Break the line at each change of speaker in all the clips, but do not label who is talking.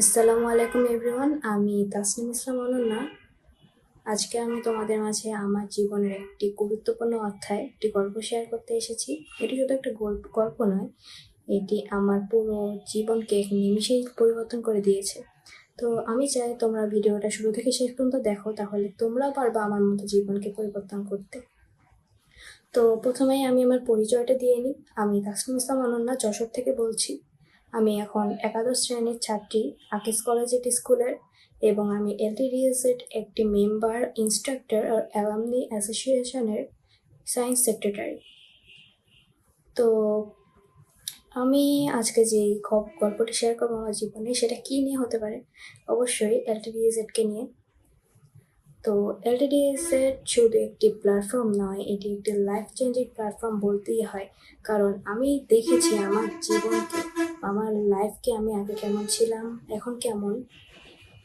আসসালামু আলাইকুম এভরিওয়ান। আমি তাসনিম ইসলাম অনন্যা। আজকে আমি তোমাদের মাঝে আমার জীবনের একটি গুরুত্বপূর্ণ অধ্যায়, একটি গল্প শেয়ার করতে এসেছি। এটি শুধু একটা গল্প নয়, এটি আমার পুরো জীবনকে এক নিমিষেই পরিবর্তন করে দিয়েছে। তো আমি চাই তোমরা ভিডিওটা শুরু থেকে শেষ পর্যন্ত দেখো, তাহলে তোমরাও পারবা আমার মতো জীবনকে পরিবর্তন করতে। তো প্রথমেই আমি আমার পরিচয়টা দিয়ে নিই। আমি তাসনিম ইসলাম অনন্যা, যশোর থেকে বলছি। আমি এখন একাদশ শ্রেণীর ছাত্রী, আকিজ কলেজিয়েট স্কুলের, এবং আমি এলটিডিএস-এর একটি মেম্বার, ইনস্ট্রাক্টর আর অ্যালামনি অ্যাসোসিয়েশনের সায়েন্স সেক্রেটারি। তো আমি আজকে যে গল্পটি শেয়ার করবো আমার জীবনে, সেটা কী নিয়ে হতে পারে? অবশ্যই এলটিডিএস-কে নিয়ে। তো এলটিডিএস-এর শুধু একটি প্ল্যাটফর্ম নয়, এটি একটি লাইফ চেঞ্জিং প্ল্যাটফর্ম বলতেই হয়। কারণ আমি দেখেছি আমার জীবনকে, আমার লাইফকে, আমি আগে কেমন ছিলাম, এখন কেমন।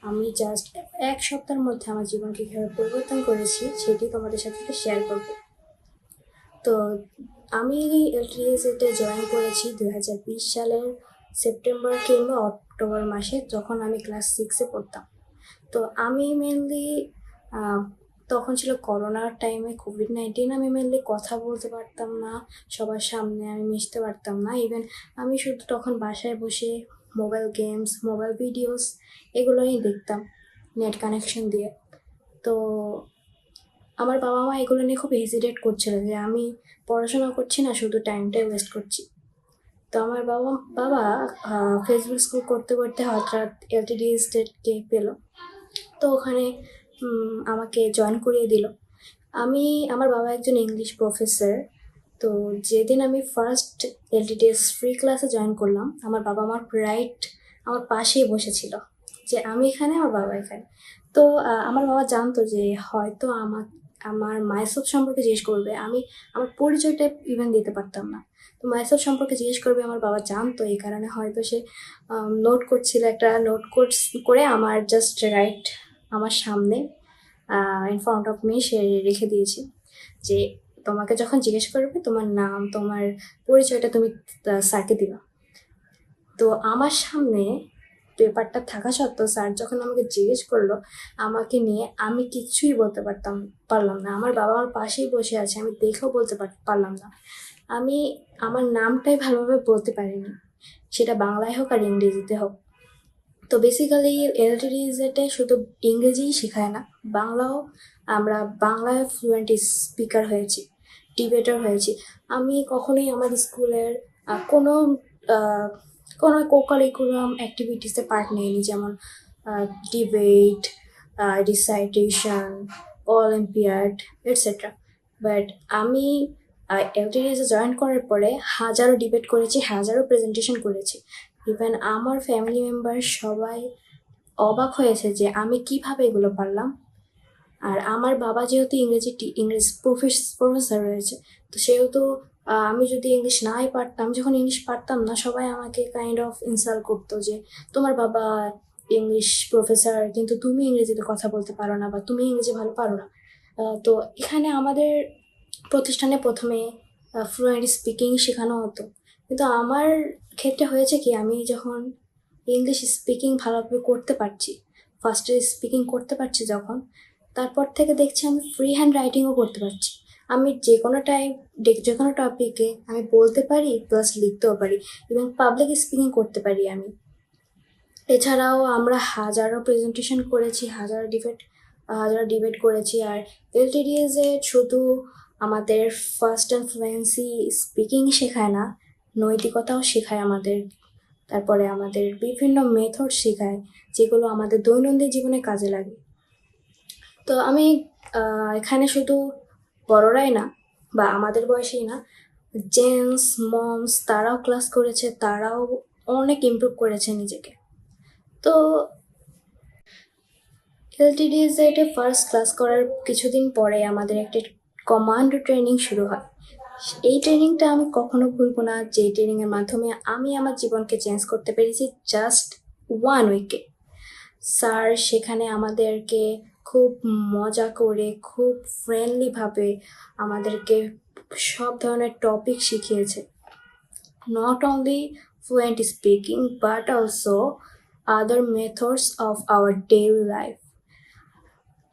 আমি জাস্ট এক সপ্তাহের মধ্যে আমার জীবনকে কীভাবে পরিবর্তন করেছি সেটি তোমাদের সাথে শেয়ার করব। তো আমি এলটিডিএস-এতে জয়েন করেছি 2020 সালের সেপ্টেম্বর কিংবা অক্টোবর মাসে, যখন আমি ক্লাস 6-এ পড়তাম। তো আমি মেনলি তখন ছিল করোনার টাইমে, কোভিড-19। আমি মেনলি কথা বলতে পারতাম না, সবার সামনে আমি মিশতে পারতাম না। ইভেন আমি শুধু তখন বাসায় বসে মোবাইল গেমস, মোবাইল ভিডিওস এগুলোই দেখতাম নেট কানেকশন দিয়ে। তো আমার বাবা মা এগুলো নিয়ে খুব হেজিটেট করছিল যে আমি পড়াশোনা করছি না, শুধু টাইমটাই ওয়েস্ট করছি। তো আমার বাবা বাবা ফেসবুক স্কুল করতে করতে হঠাৎ এলটিডিএস-কে পেলো। তো ওখানে আমাকে জয়েন করিয়ে দিল। আমার বাবা একজন ইংলিশ প্রফেসর। তো যেদিন আমি ফার্স্ট এলটিডিএস ফ্রি ক্লাসে জয়েন করলাম, আমার বাবা আমার আমার পাশেই বসেছিল, যে আমি এখানে, আমার বাবা এখানে। তো আমার বাবা জানতো যে হয়তো আমার মাইসেলফ সম্পর্কে জিজ্ঞেস করবে। আমি আমার পরিচয়টা ইভেন দিতে পারতাম না। তো মাইসেলফ সম্পর্কে জিজ্ঞেস করবে আমার বাবা জানতো, এই কারণে হয়তো সে নোট করছিল, একটা নোট করে আমার জাস্ট রাইট আমার সামনে, ইন ফ্রন্ট অফ মি সে রেখে দিয়েছি, যে তোমাকে যখন জিজ্ঞেস করবে তোমার নাম, তোমার পরিচয়টা তুমি স্যারকে দিবা। তো আমার সামনে পেপারটা থাকা সত্ত্বেও স্যার যখন আমাকে জিজ্ঞেস করলো আমাকে নিয়ে, আমি কিচ্ছুই বলতে পারলাম না। আমার বাবা আমার পাশেই বসে আছে, আমি দেখেও বলতে পারলাম না। আমি আমার নামটাই ভালোভাবে বলতে পারিনি, সেটা বাংলায় হোক আর ইংরেজিতে হোক। তো বেসিক্যালি এলটিডিএস-এ শুধু ইংরেজিই শেখায় না, বাংলাও। আমরা বাংলায় ফ্লুয়েন্ট স্পিকার হয়েছি, ডিবেটার হয়েছি। আমি কখনোই আমার স্কুলের কোনো কোনো কোকারিকুলাম অ্যাক্টিভিটিসে পার্ট নিইনি, যেমন debate, recitation, olympiad, etcetera. But আমি এলটিডিএস-এ জয়েন করার পরে হাজারো ডিবেট করেছি, হাজারো প্রেজেন্টেশন করেছি। ইভেন আমার ফ্যামিলি মেম্বার সবাই অবাক হয়েছে যে আমি কিভাবে এগুলো পারলাম। আর আমার বাবা যেহেতু ইংরেজ প্রফেসর রয়েছে, তো সেহেতু আমি যদি ইংলিশ নাই পারতাম, যখন ইংলিশ পারতাম না, সবাই আমাকে কাইন্ড অফ ইনসাল্ট করতো যে তোমার বাবা ইংলিশ প্রফেসর, কিন্তু তুমি ইংরেজিতে কথা বলতে পারো না, বা তুমি ইংরেজি ভালো পারো না। তো এখানে আমাদের প্রতিষ্ঠানে প্রথমে ফ্লুয়েন্ট স্পিকিং শেখানো হতো, কিন্তু আমার ক্ষেত্রে হয়েছে কি, আমি যখন ইংলিশ স্পিকিং ভালোভাবে করতে পারছি, ফার্স্টে স্পিকিং করতে পারছি যখন, তারপর থেকে দেখছি আমি ফ্রি হ্যান্ড রাইটিংও করতে পারছি। আমি যে কোনো টপিকে আমি বলতে পারি, প্লাস লিখতেও পারি, এবং পাবলিক স্পিকিং করতে পারি আমি। এছাড়াও আমরা হাজারো প্রেজেন্টেশন করেছি, হাজারো ডিবেট করেছি। আর এলটিডিএস-এ শুধু আমাদের ফার্স্ট অ্যান্ড ফ্লুয়েন্সি স্পিকিং শেখায় না, নৈতিকতাও শেখায় আমাদের। তারপরে আমাদের বিভিন্ন মেথড শেখায়, যেগুলো আমাদের দৈনন্দিন জীবনে কাজে লাগে। তো আমি এখানে শুধু বড়রাই না, বা আমাদের বয়সেই না, জেন্টস, মমস তারাও ক্লাস করেছে, তারাও অনেক ইমপ্রুভ করেছে নিজেকে। তো এলটিডিএস-এ ফার্স্ট ক্লাস করার কিছুদিন পরে আমাদের একটা কমান্ডো ট্রেনিং শুরু হয়। এই ট্রেনিংটা আমি কখনো ভুলবো না, যে ট্রেনিংয়ের মাধ্যমে আমি আমার জীবনকে চেঞ্জ করতে পেরেছি জাস্ট 1 উইকে। স্যার সেখানে আমাদেরকে খুব মজা করে, খুব ফ্রেন্ডলিভাবে আমাদেরকে সব ধরনের টপিক শিখিয়েছে। Not only fluent speaking, but also other methods of our daily life.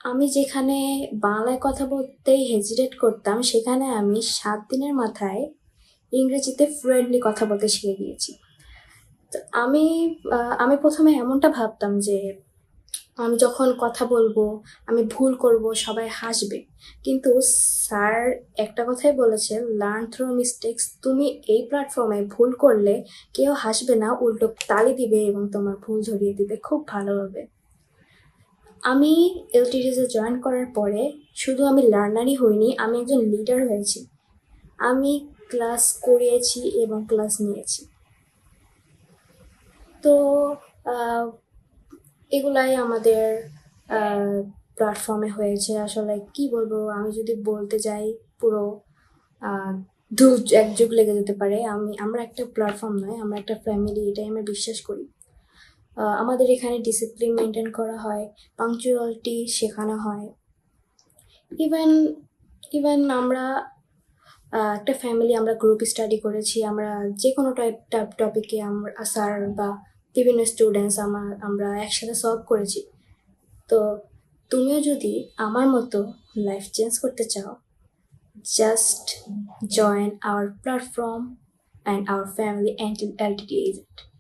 আমি যেখানে বাংলায় কথা বলতেই হেজিটেট করতাম, সেখানে আমি 7 দিনের মাথায় ইংরেজিতে ফ্লুয়েন্টলি কথা বলতে শিখে গিয়েছি। তো আমি ১ম এ এমনটা ভাবতাম যে আমি যখন কথা বলবো, আমি ভুল করব, সবাই হাসবে। কিন্তু স্যার একটা কথাই বলেছে, "লার্ন থ্রু মিস্টেকস"। তুমি এই প্ল্যাটফর্মে ভুল করলে কেউ হাসবে না, উল্টো তালি দিবে এবং তোমার ভুল ধরিয়ে দিবে খুব ভালোভাবে। আমি এলটিডিসে জয়েন করার পরে শুধু আমি লার্নারই হইনি, আমি একজন লিডার হয়েছি। আমি ক্লাস করিয়েছি এবং ক্লাস নিয়েছি। তো আহ, এগুলাই আমাদের প্ল্যাটফর্মে হয়েছে। আসলে কি বলবো, আমি যদি বলতে যাই পুরো আহ, এক যুগ লেগে যেতে পারে। আমরা একটা প্ল্যাটফর্ম নয়, আমরা একটা ফ্যামিলি, এটাই আমরা বিশ্বাস করি। আমাদের এখানে ডিসিপ্লিন মেনটেন করা হয়, পাংচুয়ালিটি শেখানো হয়। ইভেন ইভেন আমরা একটা ফ্যামিলি, আমরা গ্রুপ স্টাডি করেছি। আমরা যে কোনো টপিকে আমরা স্যার বা বিভিন্ন স্টুডেন্টস আমরা একসাথে সলভ করেছি। তো তুমিও যদি আমার মতো লাইফ চেঞ্জ করতে চাও, just join our platform and our family LTD agent.